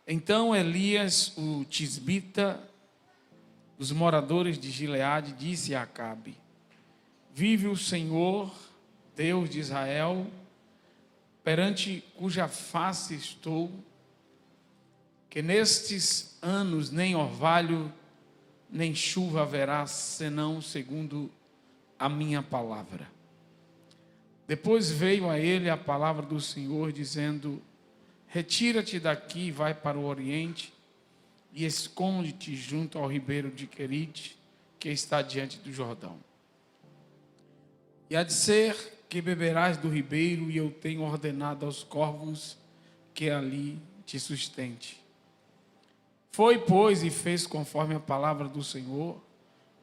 Então Elias, o tisbita, dos moradores de Gileade, disse a Acabe: vive o Senhor, Deus de Israel, perante cuja face estou, que nestes anos nem orvalho, nem chuva haverá, senão segundo a minha palavra. Depois veio a ele a palavra do Senhor, dizendo: retira-te daqui, vai para o oriente, e esconde-te junto ao ribeiro de Querite, que está diante do Jordão. E há de ser que beberás do ribeiro, e eu tenho ordenado aos corvos que ali te sustente. Foi, pois, e fez conforme a palavra do Senhor,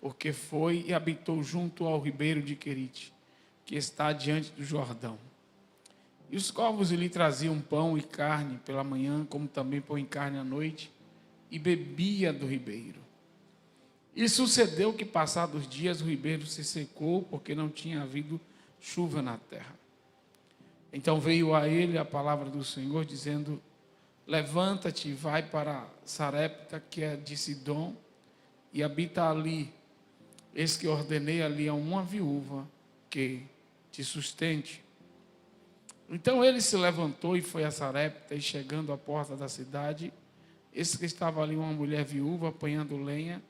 porque foi e habitou junto ao ribeiro de Querite, que está diante do Jordão. E os corvos lhe traziam pão e carne pela manhã, como também pão e carne à noite, e bebia do ribeiro. E sucedeu que, passados os dias, o ribeiro se secou, porque não tinha havido chuva na terra. Então veio a ele a palavra do Senhor, dizendo: levanta-te e vai para Sarepta, que é de Sidom, e habita ali. Eis que ordenei ali a uma viúva que te sustente. Então ele se levantou e foi a Sarepta, e chegando à porta da cidade, eis que estava ali uma mulher viúva apanhando lenha,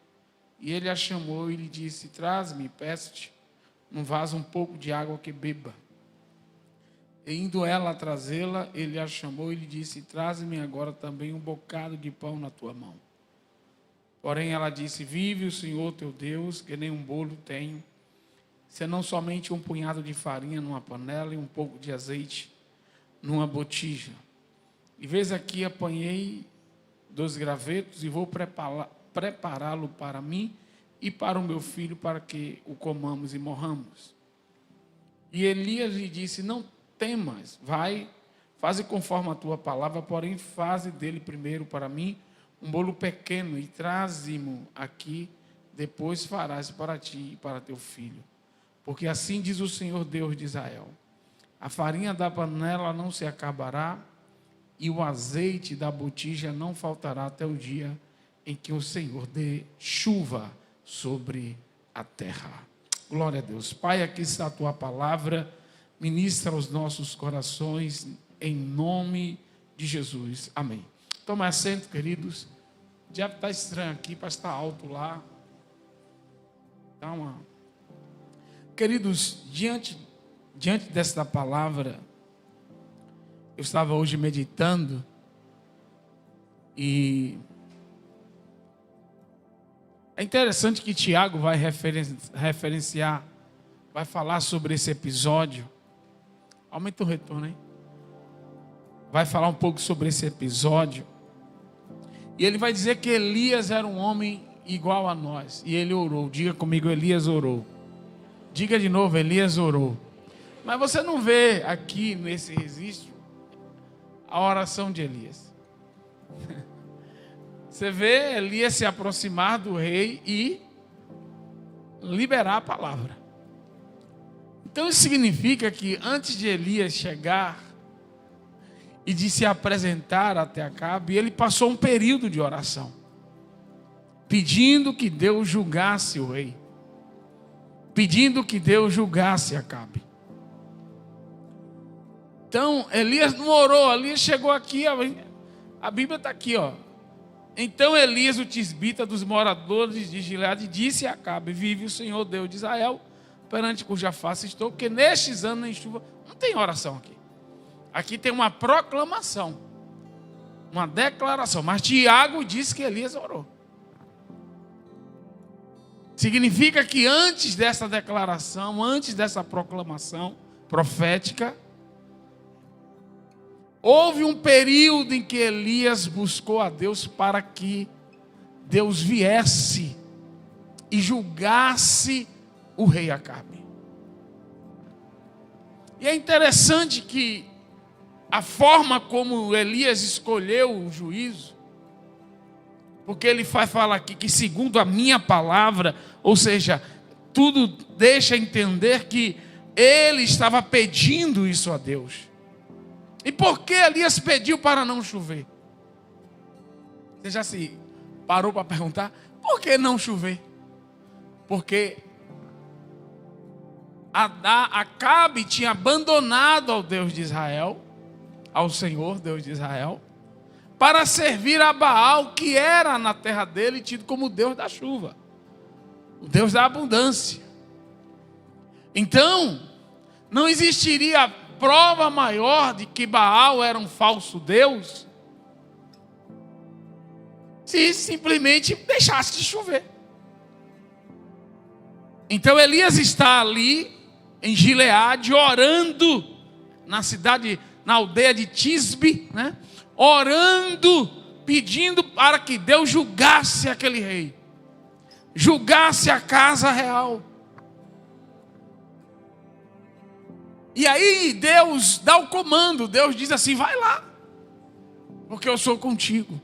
e ele a chamou e lhe disse: traz-me, peço-te, num vaso um pouco de água que beba. E indo ela a trazê-la, ele a chamou e lhe disse: traze-me agora também um bocado de pão na tua mão. Porém ela disse: vive o Senhor teu Deus, que nem um bolo tenho, senão somente um punhado de farinha numa panela e um pouco de azeite numa botija. E vês aqui, apanhei 2 gravetos e vou prepará-lo para mim e para o meu filho, para que o comamos e morramos. E Elias lhe disse: não temas, vai, faze conforme a tua palavra, porém faze dele primeiro para mim um bolo pequeno e traze-mo aqui, depois farás para ti e para teu filho. Porque assim diz o Senhor Deus de Israel: a farinha da panela não se acabará, e o azeite da botija não faltará até o dia em que o Senhor dê chuva sobre a terra. Glória a Deus. Pai, aqui está a tua palavra, ministra aos nossos corações, em nome de Jesus. Amém. Toma assento, queridos. O diabo está estranho aqui, para estar alto lá. Calma. Queridos, diante desta palavra, eu estava hoje meditando e é interessante que Tiago vai referenciar, vai falar sobre esse episódio. Aumenta o retorno, hein? Vai falar um pouco sobre esse episódio. E ele vai dizer que Elias era um homem igual a nós. E ele orou. Diga comigo: Elias orou. Diga de novo: Elias orou. Mas você não vê aqui nesse registro a oração de Elias. Você vê Elias se aproximar do rei e liberar a palavra. Então isso significa que antes de Elias chegar e de se apresentar até Acabe, ele passou um período de oração, pedindo que Deus julgasse o rei, pedindo que Deus julgasse Acabe. Então Elias não orou, Elias chegou aqui, a Bíblia está aqui, ó. Então Elias, o tisbita dos moradores de Gileade, disse a Acabe: vive o Senhor Deus de Israel, perante cuja face estou, porque nestes anos nem chuva. Não tem oração aqui. Aqui tem uma proclamação, uma declaração. Mas Tiago disse que Elias orou. Significa que antes dessa declaração, antes dessa proclamação profética, houve um período em que Elias buscou a Deus para que Deus viesse e julgasse o rei Acabe. E é interessante que a forma como Elias escolheu o juízo, porque ele fala aqui que segundo a minha palavra, ou seja, tudo deixa entender que ele estava pedindo isso a Deus. E por que Elias pediu para não chover? Você já se parou para perguntar, por que não chover? Porque Acabe tinha abandonado ao Deus de Israel, ao Senhor, Deus de Israel, para servir a Baal, que era na terra dele tido como o Deus da chuva, o Deus da abundância. Então, não existiria prova maior de que Baal era um falso Deus se simplesmente deixasse de chover. Então Elias está ali em Gileade, orando na cidade, na aldeia de Tisbe, né? Orando, pedindo para que Deus julgasse aquele rei, julgasse a casa real. E aí Deus dá o comando, Deus diz assim, vai lá, porque eu sou contigo.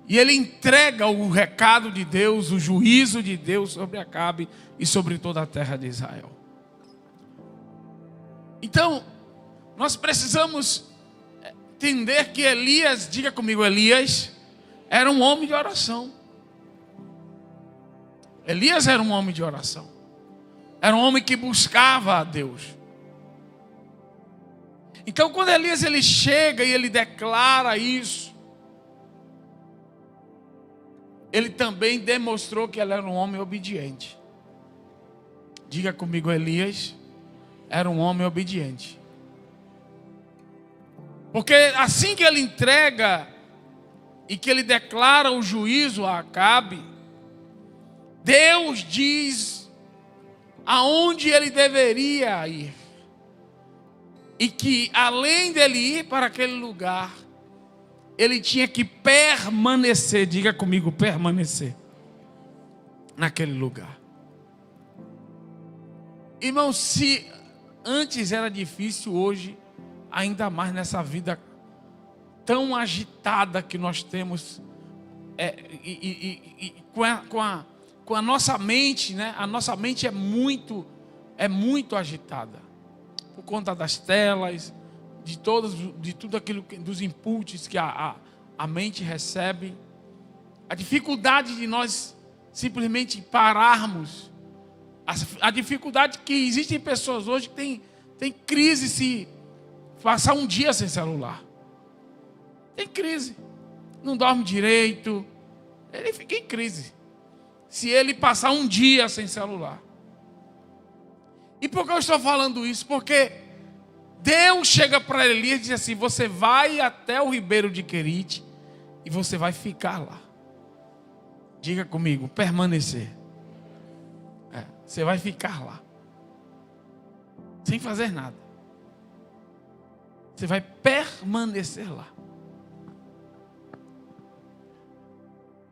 E ele entrega o recado de Deus, o juízo de Deus sobre Acabe e sobre toda a terra de Israel. Então, nós precisamos entender que Elias, diga comigo, Elias era um homem de oração. Elias era um homem de oração. Era um homem que buscava a Deus. Então, quando Elias ele chega e ele declara isso, ele também demonstrou que ele era um homem obediente. Diga comigo, Elias era um homem obediente. Porque assim que ele entrega e que ele declara o juízo a Acabe, Deus diz aonde ele deveria ir. E que além dele ir para aquele lugar, ele tinha que permanecer, diga comigo, permanecer naquele lugar. Irmão, se antes era difícil, hoje, ainda mais nessa vida tão agitada que nós temos, com a nossa mente, né? A nossa mente é muito agitada, por conta das telas, de tudo aquilo, dos inputs que a mente recebe, a dificuldade de nós simplesmente pararmos, a dificuldade que existem pessoas hoje que tem crise se passar um dia sem celular, tem crise, não dorme direito, ele fica em crise se ele passar um dia sem celular. E por que eu estou falando isso? Porque Deus chega para Elias e diz assim, você vai até o ribeiro de Querite e você vai ficar lá. Diga comigo, permanecer. Você vai ficar lá, sem fazer nada. Você vai permanecer lá.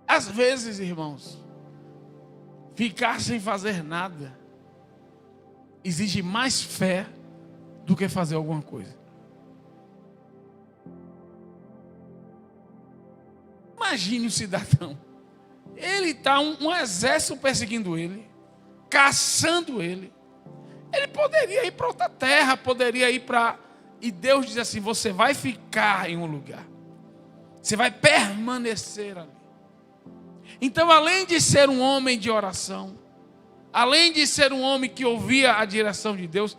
Às vezes, irmãos, ficar sem fazer nada exige mais fé do que fazer alguma coisa. Imagine o cidadão. Ele está um exército perseguindo ele, caçando ele. Ele poderia ir para outra terra, poderia ir para... E Deus diz assim, você vai ficar em um lugar. Você vai permanecer ali. Então, além de ser um homem de oração, além de ser um homem que ouvia a direção de Deus,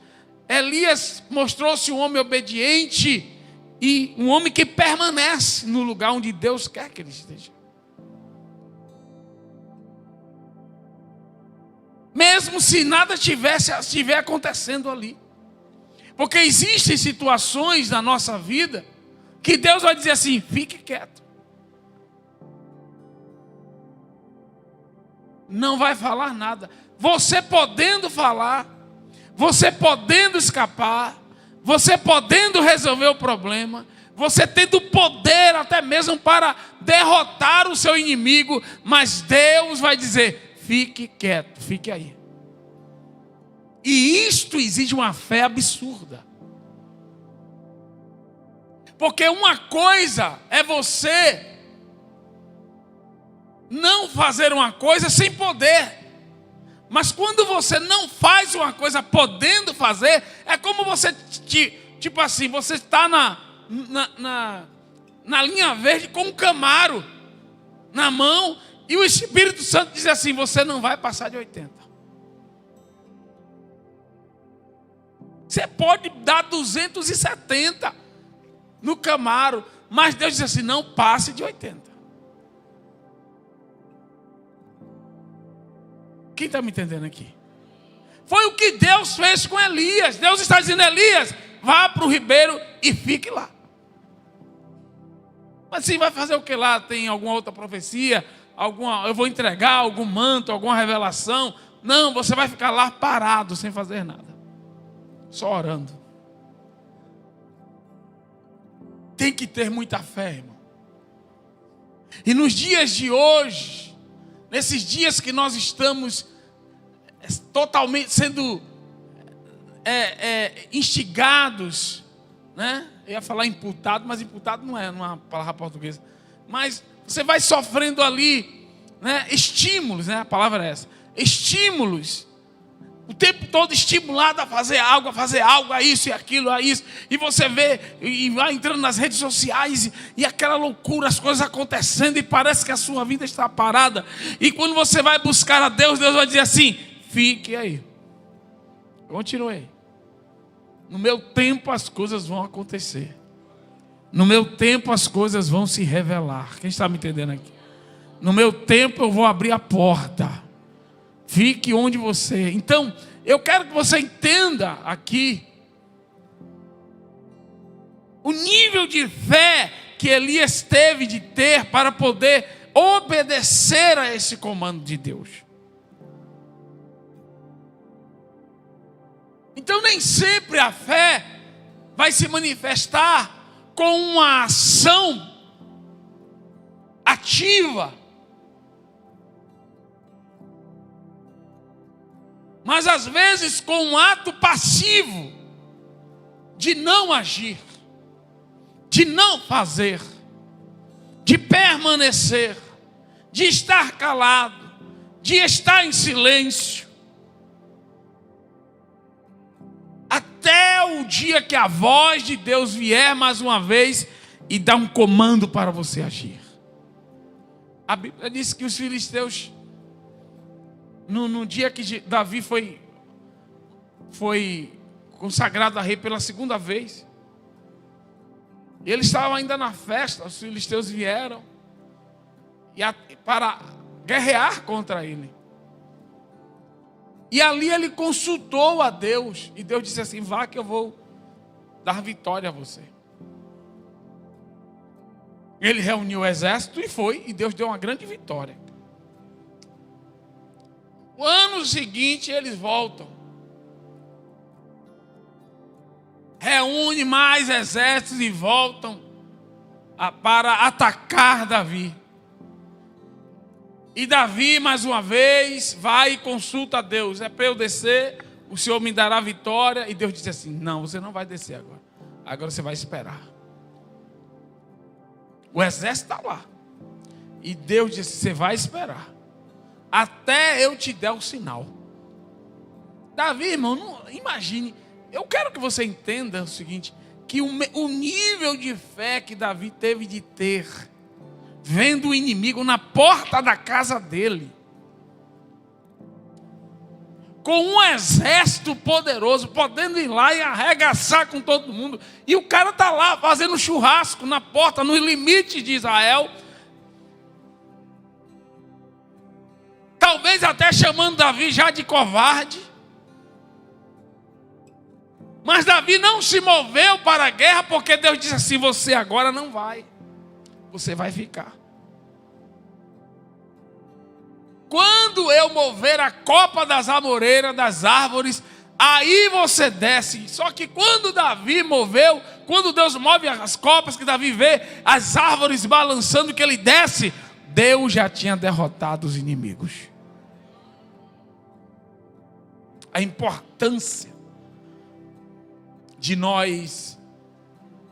Elias mostrou-se um homem obediente e um homem que permanece no lugar onde Deus quer que ele esteja. Mesmo se nada estiver acontecendo ali. Porque existem situações na nossa vida que Deus vai dizer assim, fique quieto. Não vai falar nada. Você podendo falar, você podendo escapar, você podendo resolver o problema, você tendo poder até mesmo para derrotar o seu inimigo, mas Deus vai dizer, fique quieto, fique aí. E isto exige uma fé absurda. Porque uma coisa é você não fazer uma coisa sem poder. Mas quando você não faz uma coisa podendo fazer, é como você, tipo assim, você está na linha verde com um Camaro. na mão, e o Espírito Santo diz assim: você não vai passar de 80. Você pode dar 270 no Camaro, mas Deus diz assim: não passe de 80. Quem está me entendendo aqui? Foi o que Deus fez com Elias. Deus está dizendo: Elias, vá para o ribeiro e fique lá. Mas sim, vai fazer o que lá? Tem alguma outra profecia? Eu vou entregar algum manto, alguma revelação? Não, você vai ficar lá parado, sem fazer nada, só orando. Tem que ter muita fé, irmão. E nos dias de hoje, nesses dias que nós estamos totalmente sendo instigados, né? Eu ia falar imputado, mas imputado não é uma palavra portuguesa. Mas você vai sofrendo ali, né? Estímulos, né? A palavra é essa. Estímulos. O tempo todo estimulado a fazer algo, a isso e aquilo, a isso. E você vê, e vai entrando nas redes sociais, e aquela loucura, as coisas acontecendo, e parece que a sua vida está parada. E quando você vai buscar a Deus, Deus vai dizer assim: fique aí, continue. No meu tempo as coisas vão acontecer. No meu tempo as coisas vão se revelar. Quem está me entendendo aqui? No meu tempo eu vou abrir a porta. Fique onde você... Então, eu quero que você entenda aqui o nível de fé que Elias teve de ter para poder obedecer a esse comando de Deus. Então, nem sempre a fé vai se manifestar com uma ação ativa, mas às vezes com um ato passivo de não agir, de não fazer, de permanecer, de estar calado, de estar em silêncio, até o dia que a voz de Deus vier mais uma vez e dar um comando para você agir. A Bíblia diz que os filisteus, no dia que Davi foi consagrado a rei pela segunda vez, ele estava ainda na festa, os filisteus vieram para guerrear contra ele. E ali ele consultou a Deus, e Deus disse assim: vá que eu vou dar vitória a você. Ele reuniu o exército e foi, e Deus deu uma grande vitória. O ano seguinte eles voltam, reúne mais exércitos e voltam para atacar Davi. E Davi mais uma vez vai e consulta a Deus: é para eu descer, o Senhor me dará vitória. E Deus diz assim: não, você não vai descer agora você vai esperar. O exército está lá, e Deus disse: você vai esperar até eu te der o sinal. Davi, irmão, não, imagine. Eu quero que você entenda o seguinte: que o nível de fé que Davi teve de ter, vendo o inimigo na porta da casa dele, com um exército poderoso, podendo ir lá e arregaçar com todo mundo, e o cara está lá fazendo churrasco na porta, no limite de Israel, talvez até chamando Davi já de covarde. Mas Davi não se moveu para a guerra, porque Deus disse assim: você agora não vai, você vai ficar. Quando eu mover a copa das amoreiras, das árvores, aí você desce. Só que quando Davi moveu, quando Deus move as copas, que Davi vê as árvores balançando, que ele desce, Deus já tinha derrotado os inimigos. A importância de nós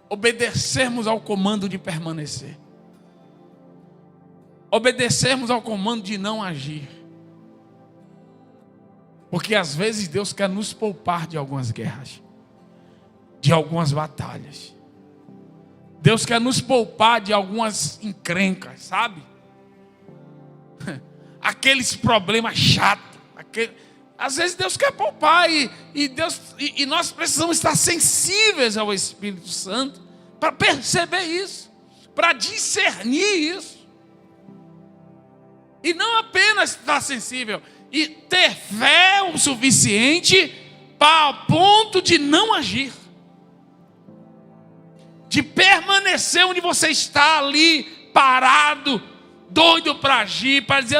obedecermos ao comando de permanecer, obedecermos ao comando de não agir, porque às vezes Deus quer nos poupar de algumas guerras, de algumas batalhas. Deus quer nos poupar de algumas encrencas, sabe? aqueles problemas chatos. Às vezes Deus quer poupar e nós precisamos estar sensíveis ao Espírito Santo para perceber isso, para discernir isso. E não apenas estar sensível, e ter fé o suficiente para o ponto de não agir, de permanecer onde você está ali, parado, doido para agir, para dizer,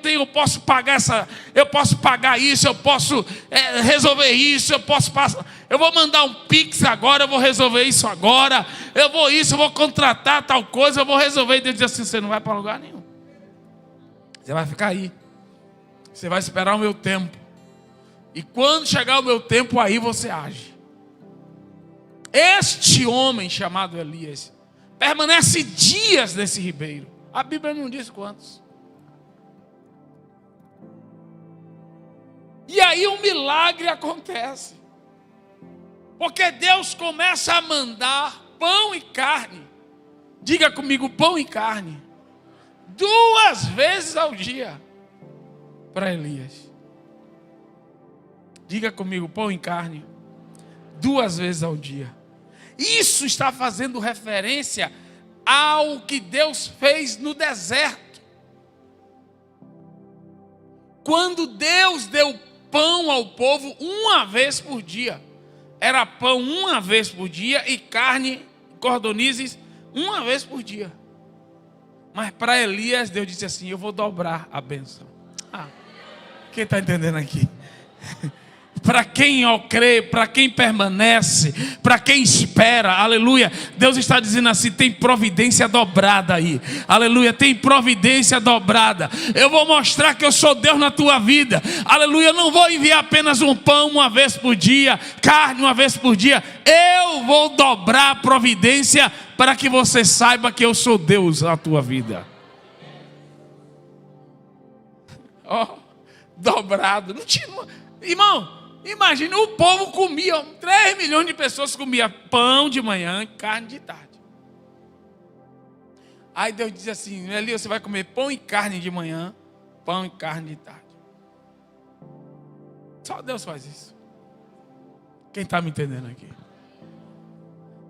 eu posso pagar isso, eu posso resolver isso, eu vou mandar um Pix agora, eu vou resolver isso agora, eu vou contratar tal coisa, eu vou resolver. E Deus diz assim, você não vai para lugar nenhum. Você vai ficar aí. Você vai esperar o meu tempo. E quando chegar o meu tempo, aí você age. Este homem chamado Elias permanece dias nesse ribeiro. A Bíblia não diz quantos. E aí um milagre acontece. Porque Deus começa a mandar pão e carne. Diga comigo, pão e carne. 2 vezes ao dia. Para Elias. Diga comigo, pão e carne. 2 vezes ao dia. Isso está fazendo referência ao que Deus fez no deserto. Quando Deus deu pão ao povo 1 vez por dia. Era pão 1 vez por dia e carne, cordonizes, 1 vez por dia. Mas para Elias, Deus disse assim, eu vou dobrar a bênção. Quem está entendendo aqui? Para quem crê, para quem permanece, para quem espera, aleluia. Deus está dizendo assim, tem providência dobrada aí, aleluia, tem providência dobrada. Eu vou mostrar que eu sou Deus na tua vida, aleluia. Eu não vou enviar apenas um pão 1 vez por dia, carne 1 vez por dia. Eu vou dobrar a providência para que você saiba que eu sou Deus na tua vida. Dobrado, não tinha, irmão. Imagina, o povo comia, 3 milhões de pessoas comiam pão de manhã e carne de tarde. Aí Deus diz assim, Elias, você vai comer pão e carne de manhã, pão e carne de tarde. Só Deus faz isso. Quem está me entendendo aqui?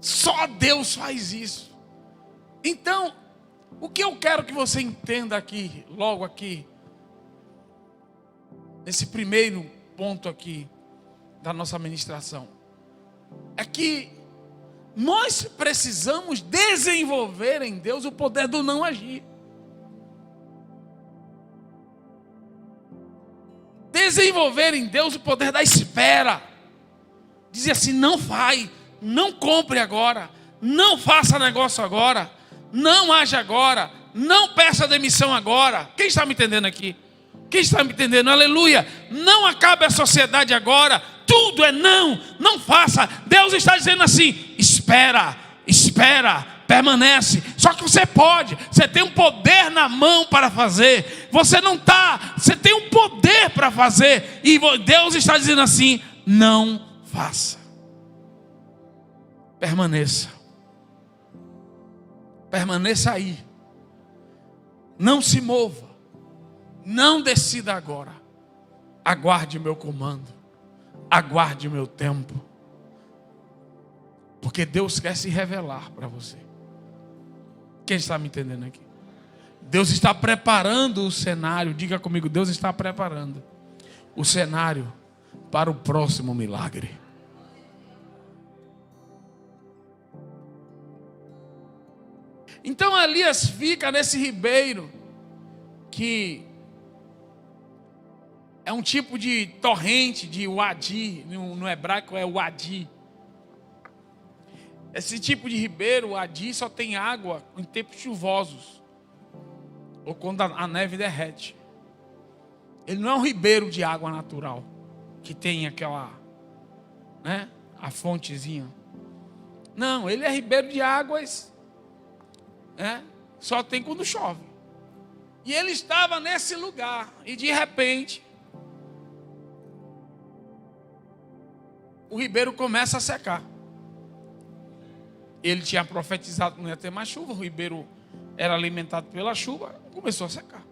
Só Deus faz isso. Então, o que eu quero que você entenda aqui, logo aqui, nesse primeiro ponto aqui, da nossa ministração, é que nós precisamos desenvolver em Deus o poder do não agir. Desenvolver em Deus o poder da espera. Dizer assim, não vai, não compre agora, não faça negócio agora, não age agora, não peça demissão agora. Quem está me entendendo aqui? Quem está me entendendo? Aleluia. Não acabe a sociedade agora. Tudo é não faça. Deus está dizendo assim, espera, permanece. Só que você pode, você tem um poder na mão para fazer. Você tem um poder para fazer. E Deus está dizendo assim, não faça. Permaneça aí. Não se mova. Não decida agora. Aguarde meu comando. Aguarde meu tempo. Porque Deus quer se revelar para você. Quem está me entendendo aqui? Deus está preparando o cenário. Diga comigo, Deus está preparando o cenário para o próximo milagre. Então Elias fica nesse ribeiro que é um tipo de torrente, de wadi, no hebraico é wadi. Esse tipo de ribeiro, wadi, só tem água em tempos chuvosos, ou quando a neve derrete. Ele não é um ribeiro de água natural, que tem aquela, né, a fontezinha. Não, ele é ribeiro de águas, né, só tem quando chove. E ele estava nesse lugar, e de repente, o ribeiro começa a secar. Ele tinha profetizado que não ia ter mais chuva, o ribeiro era alimentado pela chuva, começou a secar.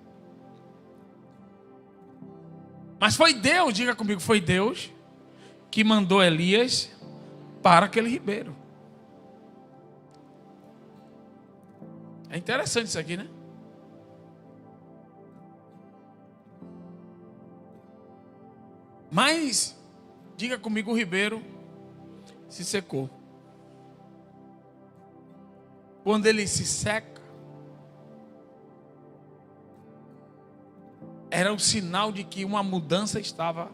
Mas foi Deus, diga comigo, foi Deus que mandou Elias para aquele ribeiro. É interessante isso aqui, né? Mas, diga comigo, o ribeiro se secou. Quando ele se seca, era um sinal de que uma mudança estava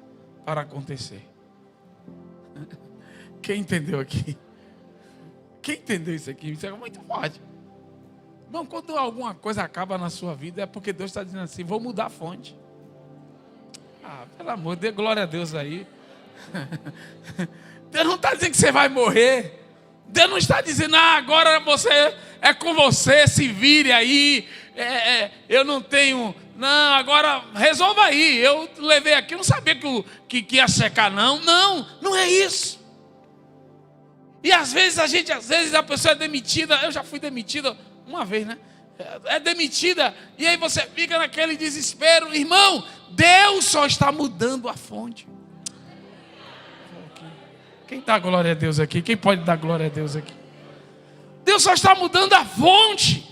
para acontecer. Quem entendeu aqui? Quem entendeu isso aqui? Isso é muito forte. Bom, quando alguma coisa acaba na sua vida, é porque Deus está dizendo assim, vou mudar a fonte. Ah, pelo amor de Deus, glória a Deus aí. Deus não está dizendo que você vai morrer. Deus não está dizendo, agora você é com você, se vire aí. Eu não tenho... Não, agora resolva aí. Eu levei aqui, eu não sabia que ia secar, não. Não é isso. E às vezes a pessoa é demitida. Eu já fui demitida uma vez, né? É demitida. E aí você fica naquele desespero. Irmão, Deus só está mudando a fonte. Quem dá glória a Deus aqui? Quem pode dar glória a Deus aqui? Deus só está mudando a fonte.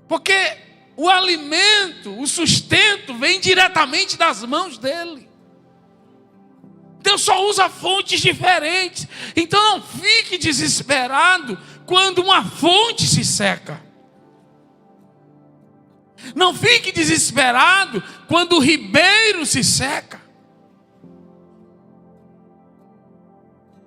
Porque o alimento, o sustento vem diretamente das mãos dele. Deus só usa fontes diferentes. Então não fique desesperado quando uma fonte se seca. Não fique desesperado quando o ribeiro se seca.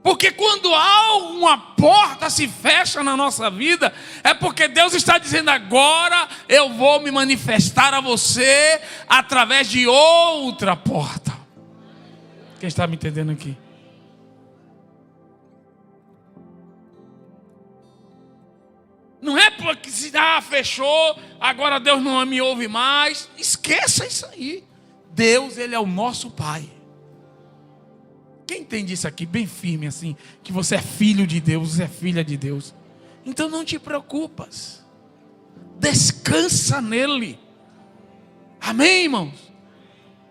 Porque quando uma porta se fecha na nossa vida, é porque Deus está dizendo, agora eu vou me manifestar a você através de outra porta. Quem está me entendendo aqui? Não é porque se fechou, agora Deus não me ouve mais. Esqueça isso aí. Deus, Ele é o nosso Pai. Quem entende isso aqui bem firme assim? Que você é filho de Deus, você é filha de Deus. Então não te preocupas. Descansa nele. Amém, irmãos?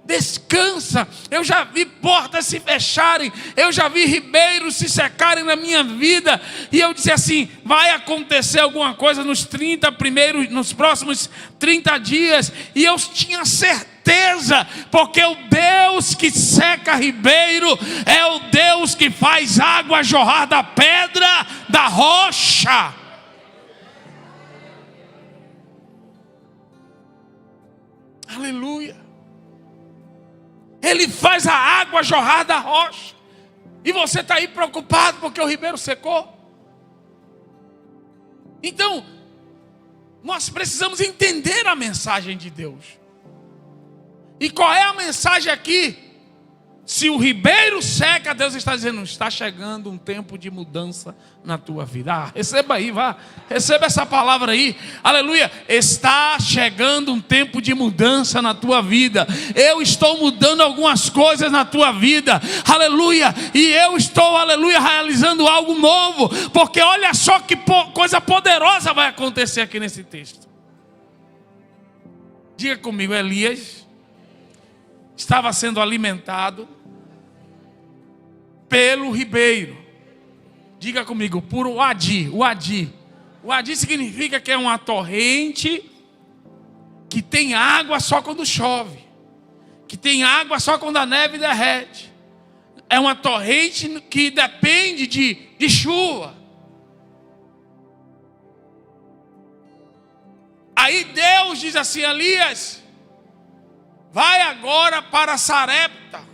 Descansa. Eu já vi portas se fecharem, eu já vi ribeiros se secarem na minha vida, e eu disse assim, vai acontecer alguma coisa nos próximos 30 dias, e eu tinha certeza, porque o Deus que seca ribeiro é o Deus que faz água jorrar da pedra, da rocha. Aleluia. Ele faz a água jorrar da rocha. E você está aí preocupado porque o ribeiro secou. Então, nós precisamos entender a mensagem de Deus. E qual é a mensagem aqui? Se o ribeiro seca, Deus está dizendo, está chegando um tempo de mudança na tua vida. Receba aí, vá. Receba essa palavra aí. Aleluia. Está chegando um tempo de mudança na tua vida. Eu estou mudando algumas coisas na tua vida. Aleluia. E eu estou, aleluia, realizando algo novo. Porque olha só que coisa poderosa vai acontecer aqui nesse texto. Diga comigo, Elias estava sendo alimentado pelo ribeiro. Diga comigo, por Wadi. O Wadi significa que é uma torrente que tem água só quando chove, que tem água só quando a neve derrete. É uma torrente que depende de chuva. Aí Deus diz assim, Elias, vai agora para Sarepta.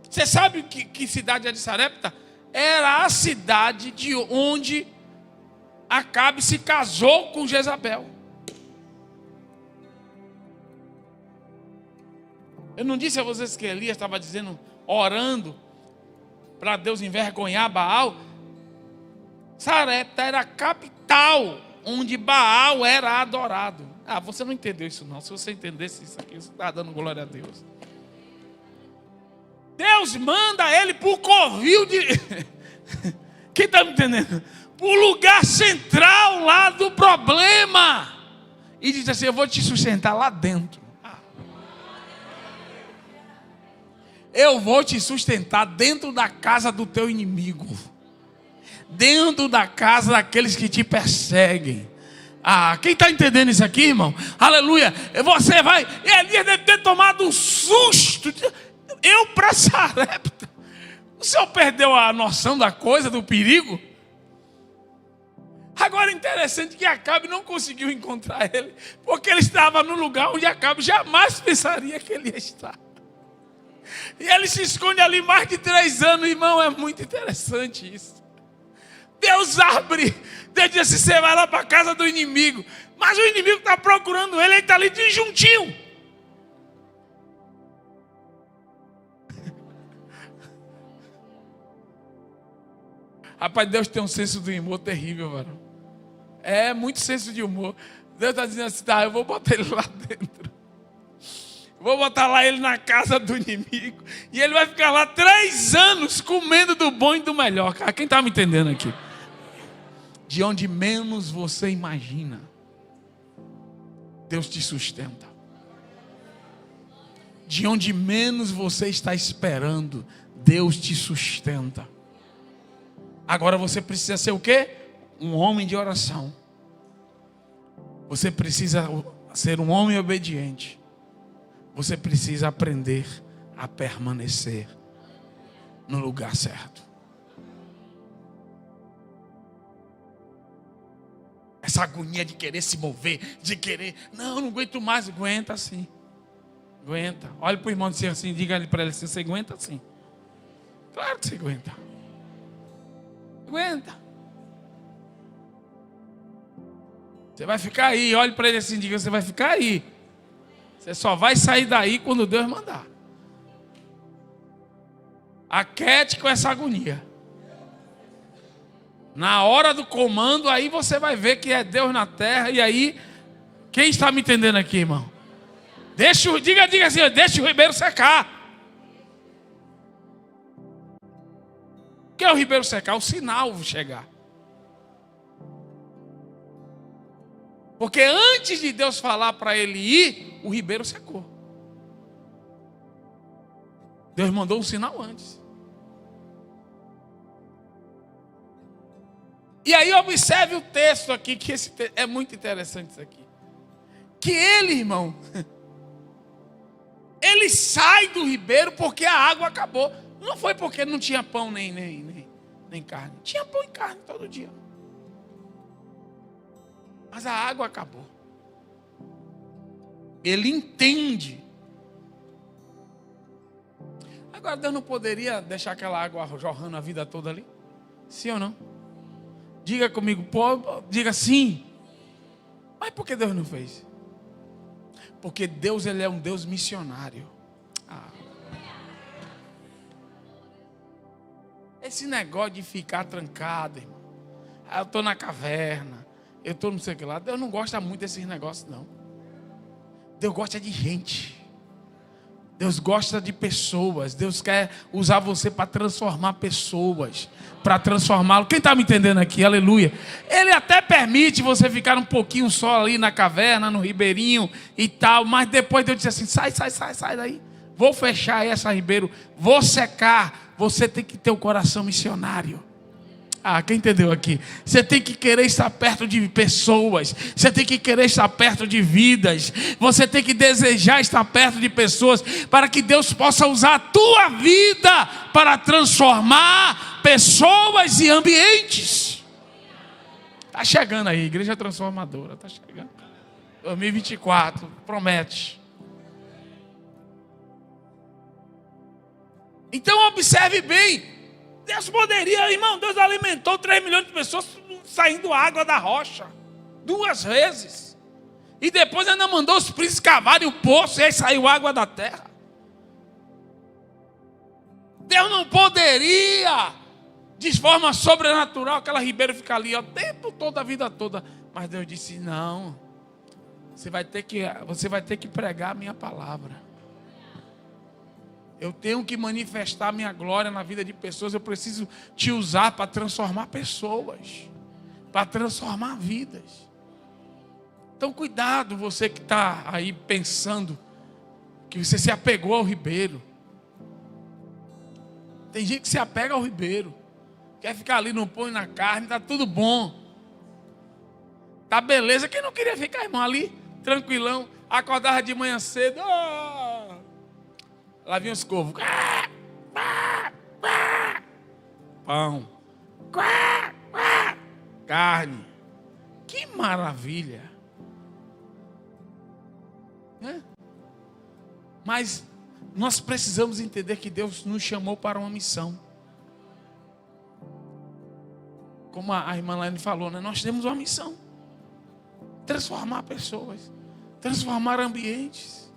Você sabe que cidade é de Sarepta? Era a cidade de onde Acabe se casou com Jezabel. Eu não disse a vocês que Elias estava dizendo, orando para Deus envergonhar Baal? Sarepta era a capital onde Baal era adorado. Você não entendeu isso não. Se você entendesse isso aqui, você está dando glória a Deus. Deus manda ele para o covil de... Quem está me entendendo? Para o lugar central lá do problema. e disse assim: eu vou te sustentar lá dentro. Eu vou te sustentar dentro da casa do teu inimigo, dentro da casa daqueles que te perseguem. Quem está entendendo isso aqui, irmão? Aleluia. Você vai. Elias deve ter tomado um susto. Eu para Sarepta. O senhor perdeu a noção da coisa, do perigo? Agora é interessante que Acabe não conseguiu encontrar ele, porque ele estava no lugar onde Acabe jamais pensaria que ele ia estar. E ele se esconde ali mais de 3 anos, irmão. É muito interessante isso. Deus abre. Deus diz assim: você vai lá para a casa do inimigo. Mas o inimigo está procurando ele está ali de juntinho. Rapaz, Deus tem um senso de humor terrível, varão. É muito senso de humor. Deus está dizendo assim: tá, eu vou botar ele lá dentro. Vou botar lá ele na casa do inimigo. E ele vai ficar lá 3 anos comendo do bom e do melhor. Cara, quem está me entendendo aqui? De onde menos você imagina, Deus te sustenta. De onde menos você está esperando, Deus te sustenta. Agora você precisa ser o quê? Um homem de oração. Você precisa ser um homem obediente. Você precisa aprender a permanecer no lugar certo. Essa agonia de querer se mover, de querer, não aguento mais. Aguenta sim. Aguenta. Olha para o irmão dizer assim, diga para ele assim: você aguenta sim. Claro que você aguenta. Aguenta. Você vai ficar aí. Olhe para ele assim, diga: você vai ficar aí. Você só vai sair daí quando Deus mandar. Aquete com essa agonia. Na hora do comando, aí você vai ver que é Deus na terra. E aí, quem está me entendendo aqui, irmão? Diga assim: deixa o ribeiro secar. O que é o ribeiro secar? O sinal chegar. Porque antes de Deus falar para ele ir, o ribeiro secou. Deus mandou um sinal antes. E aí observe o texto aqui, que é muito interessante isso aqui. Que ele, irmão, ele sai do ribeiro porque a água acabou. Não foi porque não tinha pão nem carne. Tinha pão e carne todo dia. Mas a água acabou. Ele entende. Agora Deus não poderia deixar aquela água jorrando a vida toda ali? Sim ou não? Diga comigo, diga sim. Mas por que Deus não fez? Porque Deus, ele é um Deus missionário. Esse negócio de ficar trancado, irmão. Eu estou na caverna. Eu estou não sei o que lá. Deus não gosta muito desses negócios, não. Deus gosta de gente. Deus gosta de pessoas. Deus quer usar você para transformar pessoas. Para transformá-lo. Quem está me entendendo aqui? Aleluia. Ele até permite você ficar um pouquinho só ali na caverna, no ribeirinho e tal. Mas depois Deus diz assim: sai daí. Vou fechar essa ribeiro. Vou secar. Você tem que ter o coração missionário. Quem entendeu aqui? Você tem que querer estar perto de pessoas. Você tem que querer estar perto de vidas. Você tem que desejar estar perto de pessoas, para que Deus possa usar a tua vida para transformar pessoas e ambientes. Está chegando aí, igreja transformadora. Está chegando. 2024, promete. Então observe bem. Deus poderia, irmão, Deus alimentou 3 milhões de pessoas saindo água da rocha 2 vezes. E depois ainda mandou os príncipes cavarem o poço e aí saiu água da terra. Deus não poderia, de forma sobrenatural, aquela ribeira ficar ali o tempo todo, a vida toda. Mas Deus disse: não, você vai ter que pregar a minha palavra. Eu tenho que manifestar minha glória na vida de pessoas. Eu preciso te usar para transformar pessoas, para transformar vidas. Então cuidado, você que está aí pensando que você se apegou ao ribeiro. Tem gente que se apega ao ribeiro, quer ficar ali no pão e na carne, tá tudo bom, tá beleza. Quem não queria ficar, irmão, ali tranquilão, acordava de manhã cedo, lá vinha os corvos, pão, carne, que maravilha, né? Mas nós precisamos entender que Deus nos chamou para uma missão. Como a irmã Laine falou, né? Nós temos uma missão: transformar pessoas, transformar ambientes.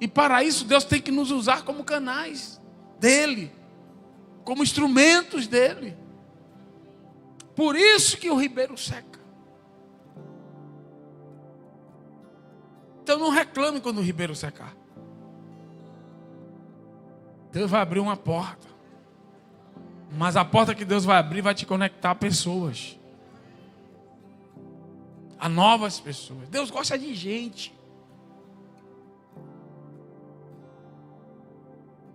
E para isso Deus tem que nos usar como canais dele, como instrumentos dele. Por isso que o ribeiro seca. Então não reclame quando o ribeiro secar. Deus vai abrir uma porta, mas a porta que Deus vai abrir vai te conectar a pessoas, a novas pessoas. Deus gosta de gente.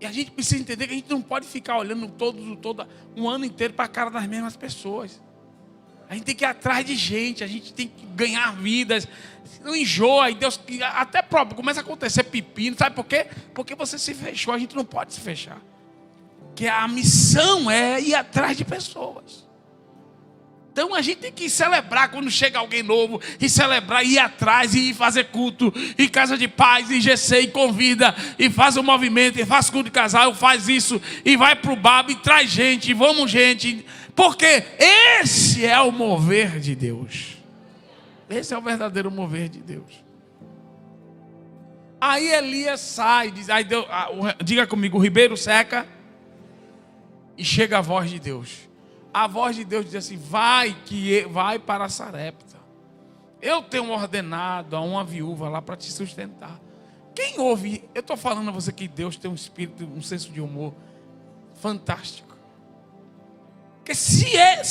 E a gente precisa entender que a gente não pode ficar olhando um ano inteiro para a cara das mesmas pessoas. A gente tem que ir atrás de gente, a gente tem que ganhar vidas. Não enjoa, e Deus até próprio começa a acontecer pepino, sabe por quê? Porque você se fechou, a gente não pode se fechar. Que a missão é ir atrás de pessoas. Então a gente tem que celebrar quando chega alguém novo, e celebrar, ir atrás, e ir fazer culto, e casa de paz, e GC, e convida, e faz o movimento, e faz culto de casal, faz isso, e vai para o babo, e traz gente, e vamos gente, porque esse é o mover de Deus. Esse é o verdadeiro mover de Deus. Aí Elias sai, diz, aí Deus, diga comigo, o ribeiro seca, e chega a voz de Deus. A voz de Deus diz assim: vai para Sarepta. Eu tenho ordenado a uma viúva lá para te sustentar. Quem ouve, eu estou falando a você que Deus tem um espírito, um senso de humor fantástico. Porque se é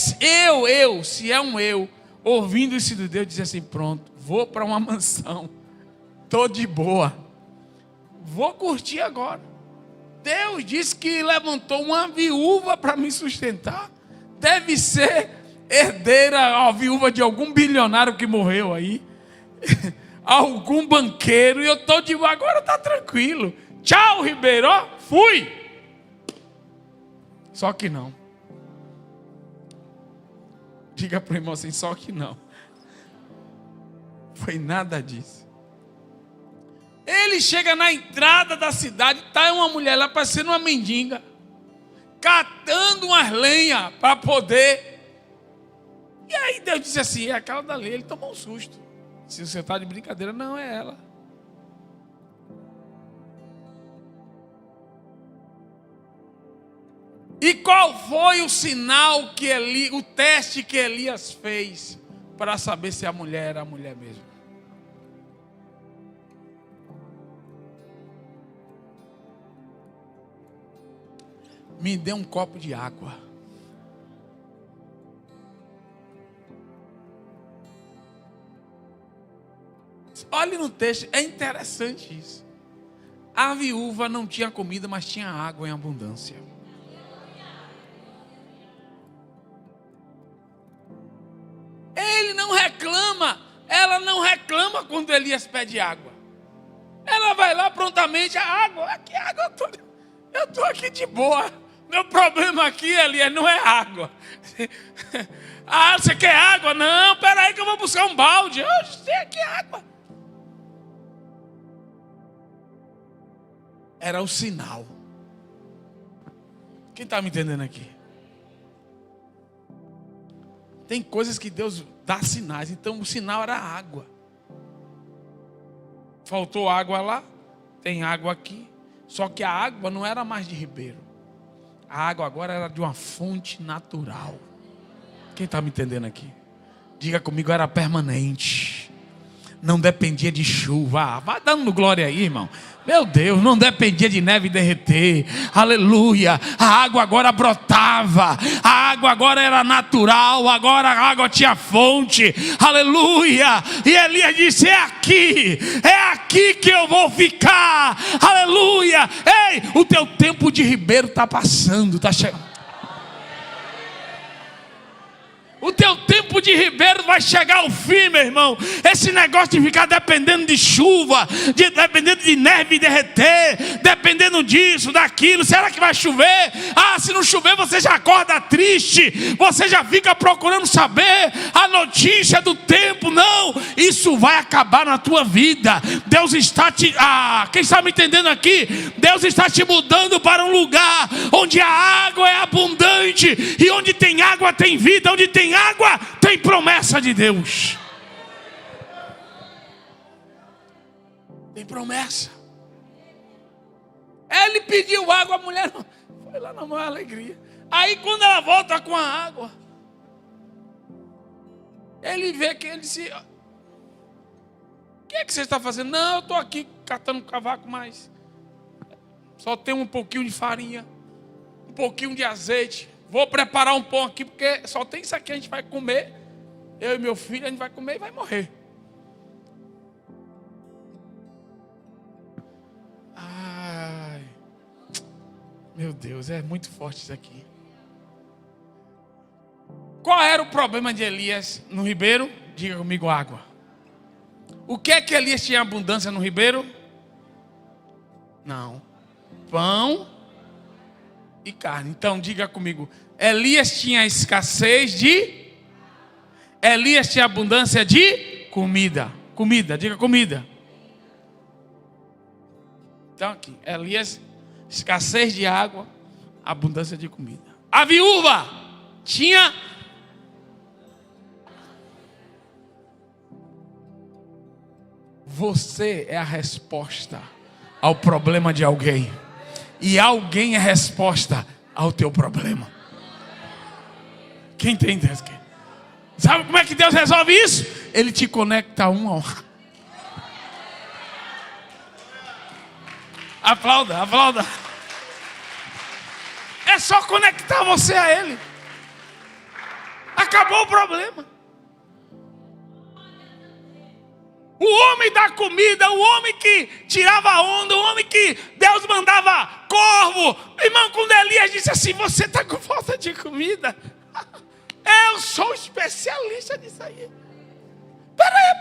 eu, ouvindo isso de Deus, dizer assim: pronto, vou para uma mansão, estou de boa, vou curtir agora. Deus disse que levantou uma viúva para me sustentar. Deve ser herdeira, a viúva de algum bilionário que morreu aí, algum banqueiro, e eu estou de boa, agora está tranquilo. Tchau, Ribeiro, fui. Só que não. Diga para o irmão assim: só que não. Foi nada disso. Ele chega na entrada da cidade, está uma mulher lá parecendo uma mendiga, catando umas lenhas para poder. E aí Deus disse assim: é aquela dali. Ele tomou um susto. Se você está de brincadeira, não é ela. E qual foi o sinal o teste que Elias fez para saber se a mulher era a mulher mesmo? Me dê um copo de água. Olhe no texto, é interessante isso. A viúva não tinha comida, mas tinha água em abundância. Ele não reclama, ela não reclama quando Elias pede água. Ela vai lá prontamente: a água, aqui água, eu estou aqui de boa. Meu problema aqui, Elias, não é água. Você quer água? Não, peraí que eu vou buscar um balde. Eu sei aqui água. Era o sinal. Quem está me entendendo aqui? Tem coisas que Deus dá sinais. Então o sinal era a água. Faltou água lá, tem água aqui. Só que a água não era mais de ribeiro. A água agora era de uma fonte natural. Quem está me entendendo aqui? Diga comigo, era permanente. não dependia de chuva. Vai dando glória aí, irmão. Meu Deus, não dependia de neve derreter. Aleluia. A água agora brotava. A água agora era natural. Agora a água tinha fonte. Aleluia. E Elias disse: é aqui que eu vou ficar. Aleluia. Ei, o teu tempo de ribeiro está passando, está chegando. O teu tempo de ribeiro vai chegar ao fim, meu irmão. Esse negócio de ficar dependendo de chuva, dependendo de neve derreter, dependendo disso, daquilo. Será que vai chover? Ah, se não chover você já acorda triste. Você já fica procurando saber a notícia do tempo. Não, isso vai acabar na tua vida. Deus está te... quem está me entendendo aqui? Deus está te mudando para um lugar onde a água é abundante. E onde tem água tem vida. Onde tem água, tem promessa de Deus. Tem promessa. Ele pediu água, a mulher foi lá na maior alegria. Aí quando ela volta com a água, ele vê que ele disse: o que é que você está fazendo? Não, eu estou aqui catando cavaco, mas só tem um pouquinho de farinha, um pouquinho de azeite. Vou preparar um pão aqui, porque só tem isso aqui, a gente vai comer. Eu e meu filho, a gente vai comer e vai morrer. Ai, meu Deus, é muito forte isso aqui. Qual era o problema de Elias no ribeiro? Diga comigo: água. O que é que Elias tinha abundância no ribeiro? Não. Pão e carne. Então diga comigo: Elias tinha escassez de... Elias tinha abundância de comida. Comida, diga comida. Então aqui, Elias, escassez de água, abundância de comida. A viúva tinha... Você é a resposta ao problema de alguém. E alguém é a resposta ao teu problema. Quem tem Deus? Sabe como é que Deus resolve isso? Ele te conecta um ao... Aplauda, aplauda. É só conectar você a Ele. Acabou o problema. O homem da comida, o homem que tirava a onda, o homem que Deus mandava corvo. Irmão, quando Elias disse assim: você está com falta de comida? Eu sou especialista nisso aí. Peraí.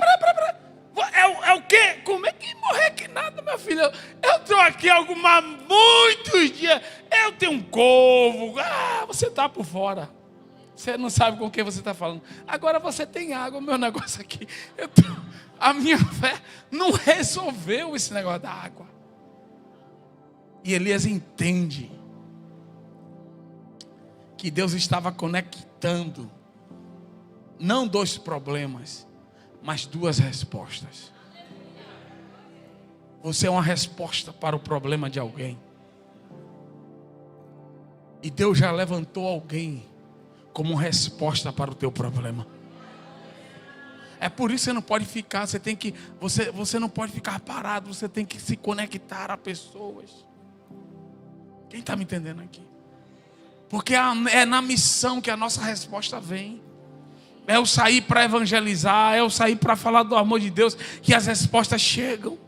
É o quê? Como é que morrer que nada, meu filho? Eu estou aqui há muitos dias. Eu tenho um corvo. Você está por fora. Você não sabe com quem você está falando. Agora você tem água, o meu negócio aqui. A minha fé não resolveu esse negócio da água. E Elias entende que Deus estava conectando não 2 problemas, mas 2 respostas. Você é uma resposta para o problema de alguém. E Deus já levantou alguém como resposta para o teu problema. É por isso que você não pode ficar, você não pode ficar parado, você tem que se conectar a pessoas. Quem está me entendendo aqui? Porque é na missão que a nossa resposta vem. É eu sair para evangelizar, é eu sair para falar do amor de Deus, que as respostas chegam,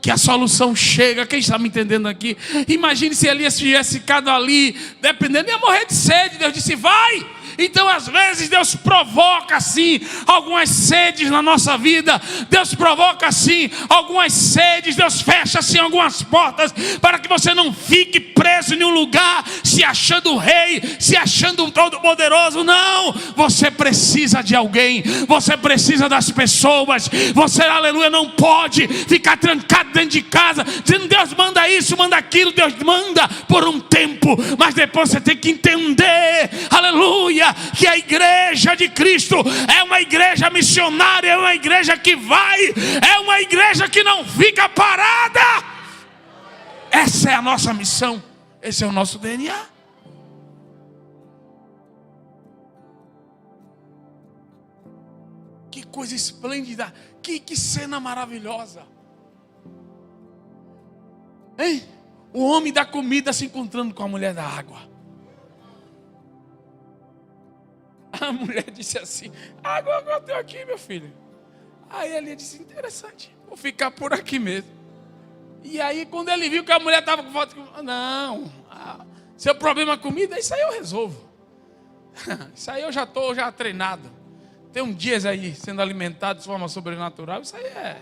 que a solução chega. Quem está me entendendo aqui? Imagine se Elias tivesse ficado ali, dependendo, ia morrer de sede. Deus disse: vai! Então às vezes Deus provoca assim algumas sedes na nossa vida. Deus provoca assim algumas sedes. Deus fecha assim algumas portas para que você não fique preso em um lugar se achando rei, se achando todo poderoso. Não, você precisa de alguém. Você precisa das pessoas. Você, aleluia, não pode ficar trancado dentro de casa dizendo: Deus manda isso, manda aquilo. Deus manda por um tempo, mas depois você tem que entender, aleluia, que a igreja de Cristo é uma igreja missionária, é uma igreja que vai, é uma igreja que não fica parada. Essa é a nossa missão, esse é o nosso DNA. Que coisa esplêndida, que cena maravilhosa. Hein? O homem da comida se encontrando com a mulher da água. A mulher disse assim: a água eu tenho aqui, meu filho. Aí ele disse: interessante, vou ficar por aqui mesmo. E aí quando ele viu que a mulher estava com falta, não, seu problema é comida, isso aí eu resolvo. Isso aí eu já estou treinado. Tem um dias aí sendo alimentado de forma sobrenatural, isso aí é.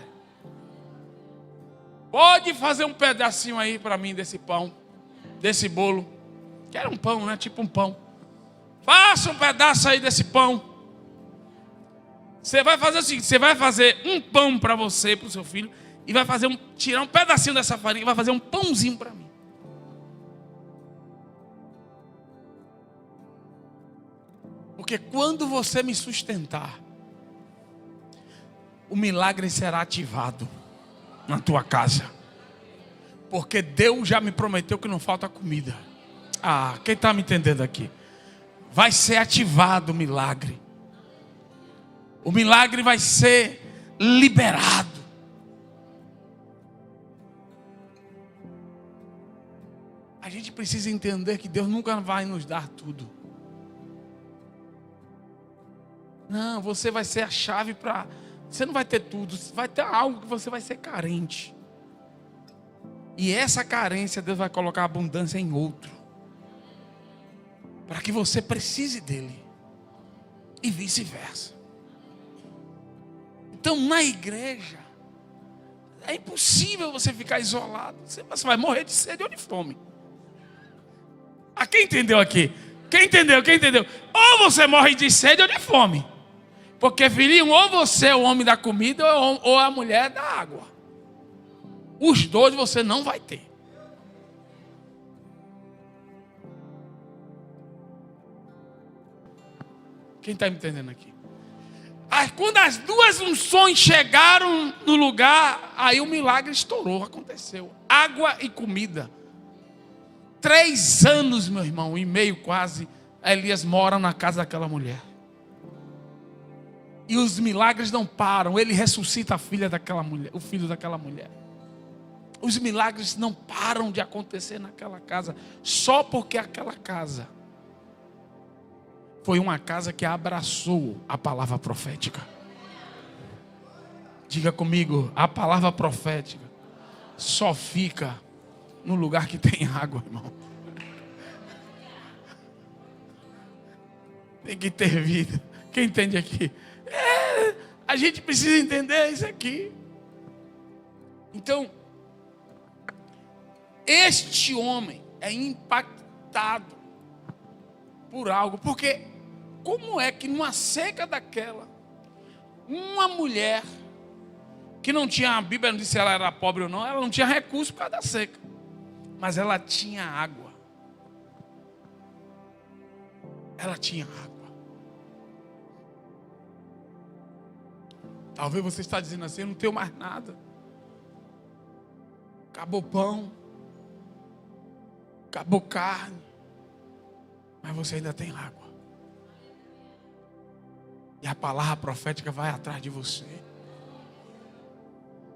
Pode fazer um pedacinho aí para mim desse pão, desse bolo. Que era um pão, né? Tipo um pão. Faça um pedaço aí desse pão. Você vai fazer o seguinte: você vai fazer um pão para você, para o seu filho, e vai fazer tirar um pedacinho dessa farinha e vai fazer um pãozinho para mim. Porque quando você me sustentar, o milagre será ativado na tua casa. Porque Deus já me prometeu que não falta comida. Quem está me entendendo aqui? Vai ser ativado o milagre. O milagre vai ser liberado. A gente precisa entender que Deus nunca vai nos dar tudo. Não, você vai ser a chave para... Você não vai ter tudo, vai ter algo que você vai ser carente. E essa carência Deus vai colocar abundância em outro. Para que você precise dele. E vice-versa. Então na igreja, é impossível você ficar isolado. Você vai morrer de sede ou de fome. Quem entendeu aqui? Quem entendeu? Quem entendeu? Ou você morre de sede ou de fome. Porque, filhinho, ou você é o homem da comida ou a mulher da água. Os dois você não vai ter. Quem está me entendendo aqui? Quando as duas unções chegaram no lugar, aí o milagre estourou, aconteceu. Água e comida. 3 anos, meu irmão, e meio quase, Elias mora na casa daquela mulher. E os milagres não param. Ele ressuscita a filha daquela mulher, o filho daquela mulher. Os milagres não param de acontecer naquela casa, só porque aquela casa foi uma casa que abraçou a palavra profética. Diga comigo: a palavra profética só fica no lugar que tem água, irmão. Tem que ter vida. Quem entende aqui? A gente precisa entender isso aqui. Então, este homem é impactado por algo. Porque como é que numa seca daquela, uma mulher que não tinha, a Bíblia não disse se ela era pobre ou não, ela não tinha recurso por causa da seca, mas ela tinha água. Ela tinha água. Talvez você está dizendo assim: eu não tenho mais nada. Acabou pão, acabou carne, mas você ainda tem água. E a palavra profética vai atrás de você.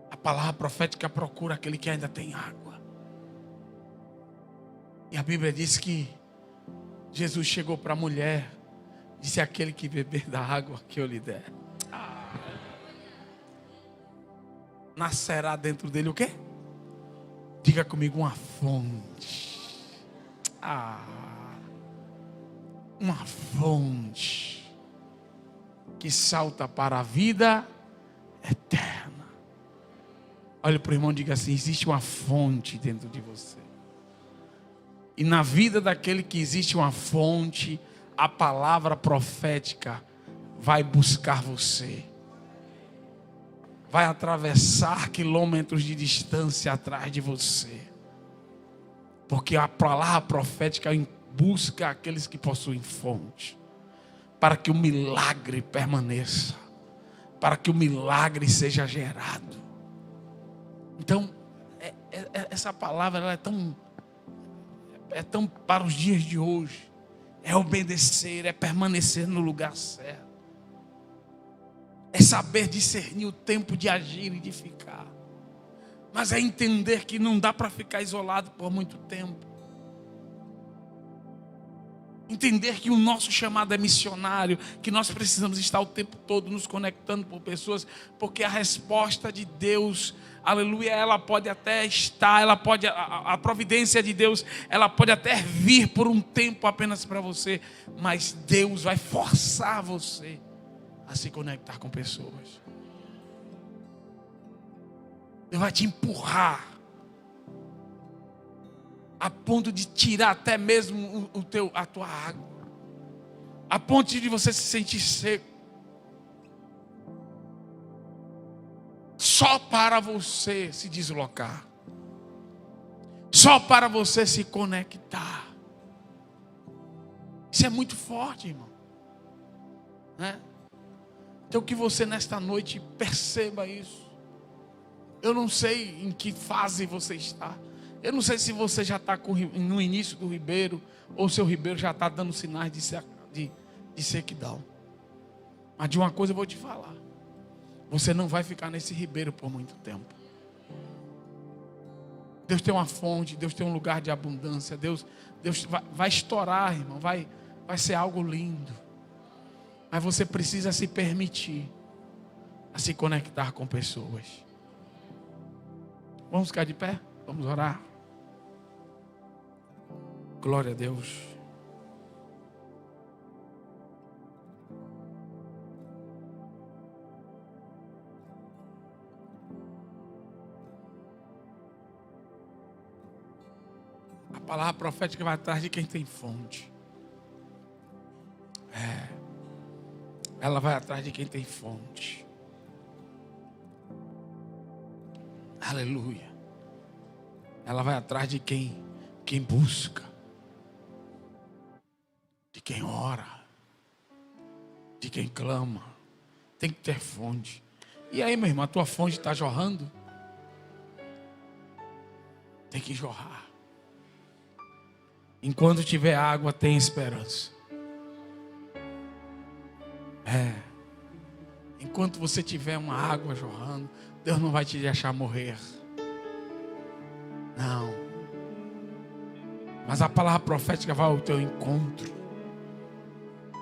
A palavra profética procura aquele que ainda tem água. E a Bíblia diz que Jesus chegou para a mulher, disse: aquele que beber da água que eu lhe der, nascerá dentro dele o quê? Diga comigo: uma fonte. Uma fonte que salta para a vida eterna. Olha para o irmão e diga assim: existe uma fonte dentro de você. E na vida daquele que existe uma fonte, a palavra profética vai buscar você. Vai atravessar quilômetros de distância atrás de você. Porque a palavra profética busca aqueles que possuem fonte. Para que o milagre permaneça. Para que o milagre seja gerado. Então, essa palavra ela é tão para os dias de hoje. É obedecer, é permanecer no lugar certo. É saber discernir o tempo de agir e de ficar. Mas é entender que não dá para ficar isolado por muito tempo. Entender que o nosso chamado é missionário, que nós precisamos estar o tempo todo nos conectando com pessoas, porque a resposta de Deus, aleluia, ela pode até estar, a providência de Deus, ela pode até vir por um tempo apenas para você, mas Deus vai forçar você a se conectar com pessoas. Deus vai te empurrar a ponto de tirar até mesmo a tua água, a ponto de você se sentir seco, só para você se deslocar, só para você se conectar. Isso é muito forte, irmão, né? Então que você nesta noite perceba isso. Eu não sei em que fase você está. Eu não sei se você já está no início do ribeiro, ou seu ribeiro já está dando sinais de sequidão. Mas de uma coisa eu vou te falar: você não vai ficar nesse ribeiro por muito tempo. Deus tem uma fonte, Deus tem um lugar de abundância. Deus vai estourar, irmão, vai ser algo lindo. Mas você precisa se permitir a se conectar com pessoas. Vamos ficar de pé? Vamos orar. Glória a Deus. A palavra profética vai atrás de quem tem fonte. Ela vai atrás de quem tem fonte. Aleluia. Ela vai atrás de quem busca, de quem ora, de quem clama. Tem que ter fonte. E aí, meu irmão, a tua fonte está jorrando? Tem que jorrar. Enquanto tiver água, tem esperança. Enquanto você tiver uma água jorrando, Deus não vai te deixar morrer. Não. Mas a palavra profética vai ao teu encontro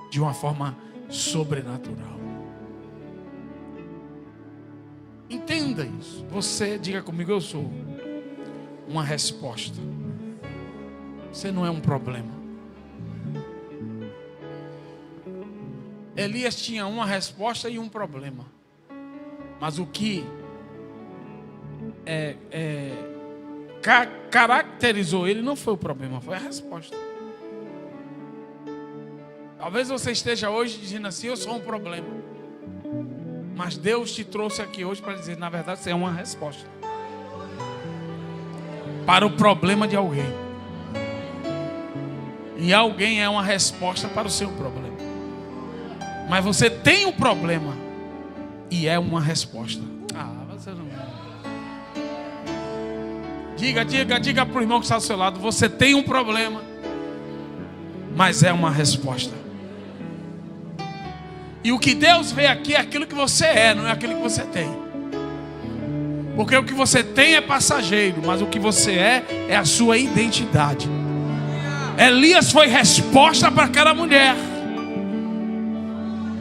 de uma forma sobrenatural. Entenda isso. Você, diga comigo, eu sou uma resposta. Você não é um problema. Elias tinha uma resposta e um problema. Mas o que caracterizou ele não foi o problema, foi a resposta. Talvez você esteja hoje dizendo assim: eu sou um problema. Mas Deus te trouxe aqui hoje para dizer: na verdade você é uma resposta para o problema de alguém. E alguém é uma resposta para o seu problema. Mas você tem um problema e é uma resposta. Você não é. Diga para o irmão que está ao seu lado: você tem um problema, mas é uma resposta. E o que Deus vê aqui é aquilo que você é, não é aquilo que você tem. Porque o que você tem é passageiro, mas o que você é a sua identidade. Elias foi resposta para aquela mulher.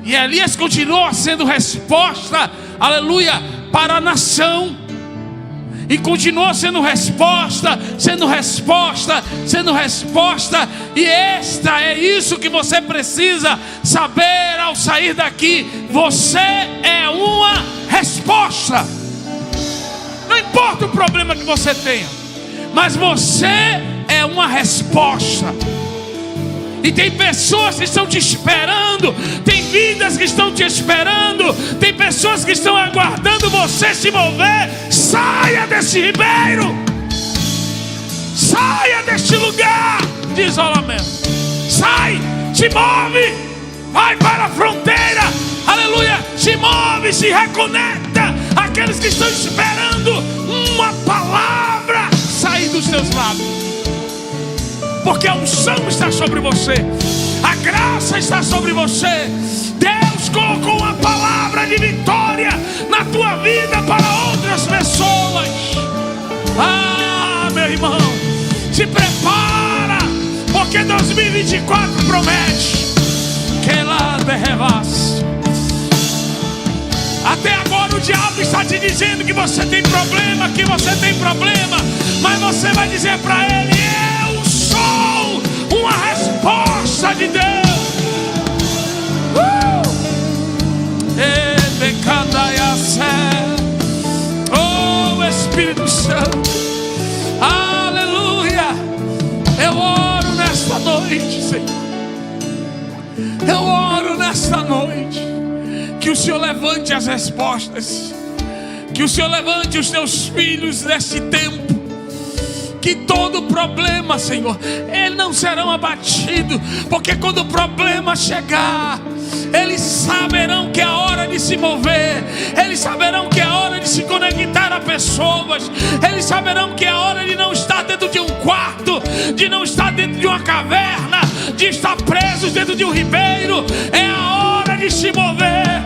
E Elias continua sendo resposta, aleluia, para a nação. E continua sendo resposta. E é isso que você precisa saber ao sair daqui. Você é uma resposta. Não importa o problema que você tenha, mas você é uma resposta. E tem pessoas que estão te esperando, tem vidas que estão te esperando, tem pessoas que estão aguardando você se mover. Saia desse ribeiro, saia deste lugar de isolamento. Sai, te move, vai para a fronteira, aleluia, se move, se reconecta. Aqueles que estão esperando uma palavra sair dos teus lábios. Porque a unção está sobre você, a graça está sobre você. Deus colocou uma palavra de vitória 2024 promete. Que lá derrebasse. Até agora o diabo está te dizendo que você tem problema, mas você vai dizer para ele: eu sou uma resposta de Deus. Oh, Espírito Santo, aleluia. Eu oro nesta noite, Senhor. Eu oro nesta noite que o Senhor levante as respostas, que o Senhor levante os teus filhos neste tempo, que todo problema, Senhor, eles não serão abatidos, porque quando o problema chegar, eles saberão que é a hora de se mover, eles saberão que é a hora de se conectar a pessoas, eles saberão que é a hora de não estar dentro de um quarto, de não estar dentro de uma caverna, de estar presos dentro de um ribeiro. É a hora de se mover,